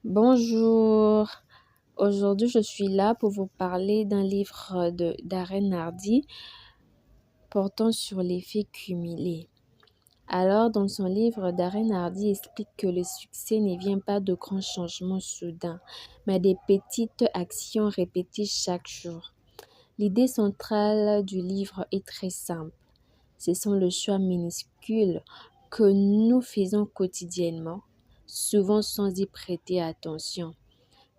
Bonjour, aujourd'hui je suis là pour vous parler d'un livre de Darren Hardy portant sur l'effet cumulé. Alors, dans son livre, Darren Hardy explique que le succès ne vient pas de grands changements soudains, mais des petites actions répétées chaque jour. L'idée centrale du livre est très simple. Ce sont les choix minuscules que nous faisons quotidiennement, souvent sans y prêter attention,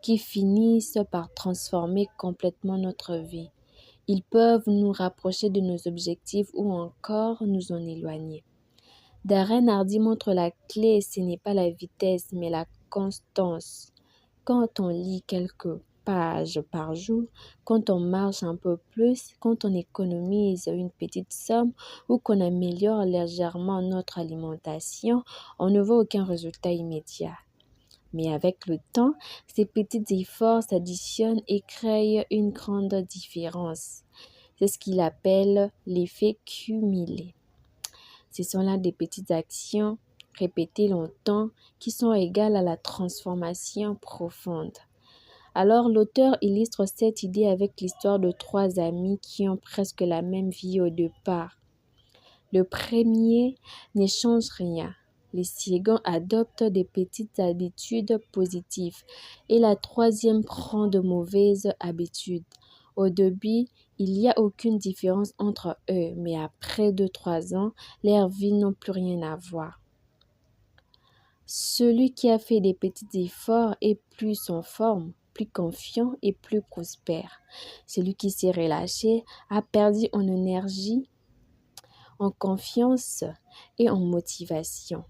qui finissent par transformer complètement notre vie. Ils peuvent nous rapprocher de nos objectifs ou encore nous en éloigner. Darren Hardy montre la clé, ce n'est pas la vitesse, mais la constance. Quand on lit quelques pages par jour, quand on marche un peu plus, quand on économise une petite somme ou qu'on améliore légèrement notre alimentation, on ne voit aucun résultat immédiat. Mais avec le temps, ces petits efforts s'additionnent et créent une grande différence. C'est ce qu'il appelle l'effet cumulé. Ce sont là des petites actions répétées longtemps qui sont égales à la transformation profonde. Alors l'auteur illustre cette idée avec l'histoire de trois amis qui ont presque la même vie au départ. Le premier n'échange rien. Les seconds adoptent des petites habitudes positives et la troisième prend de mauvaises habitudes. Au début, il n'y a aucune différence entre eux, mais après 2-3 ans, leurs vies n'ont plus rien à voir. Celui qui a fait des petits efforts est plus en forme, plus confiant et plus prospère. Celui qui s'est relâché a perdu en énergie, en confiance et en motivation.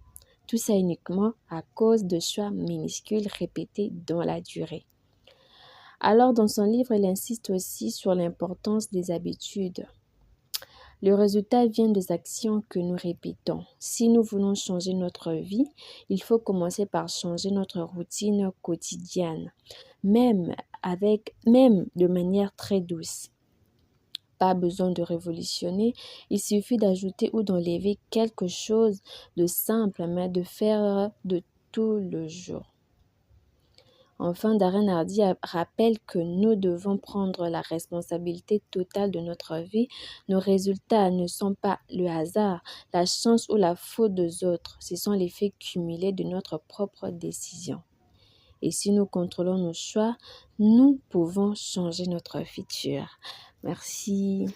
Tout ça uniquement à cause de choix minuscules répétés dans la durée. Alors, dans son livre, il insiste aussi sur l'importance des habitudes. Le résultat vient des actions que nous répétons. Si nous voulons changer notre vie, il faut commencer par changer notre routine quotidienne, même de manière très douce. Pas besoin de révolutionner, il suffit d'ajouter ou d'enlever quelque chose de simple, mais de faire de tout le jour. Enfin, Darren Hardy rappelle que nous devons prendre la responsabilité totale de notre vie. Nos résultats ne sont pas le hasard, la chance ou la faute des autres. Ce sont les faits cumulés de notre propre décision. Et si nous contrôlons nos choix, nous pouvons changer notre futur. Merci.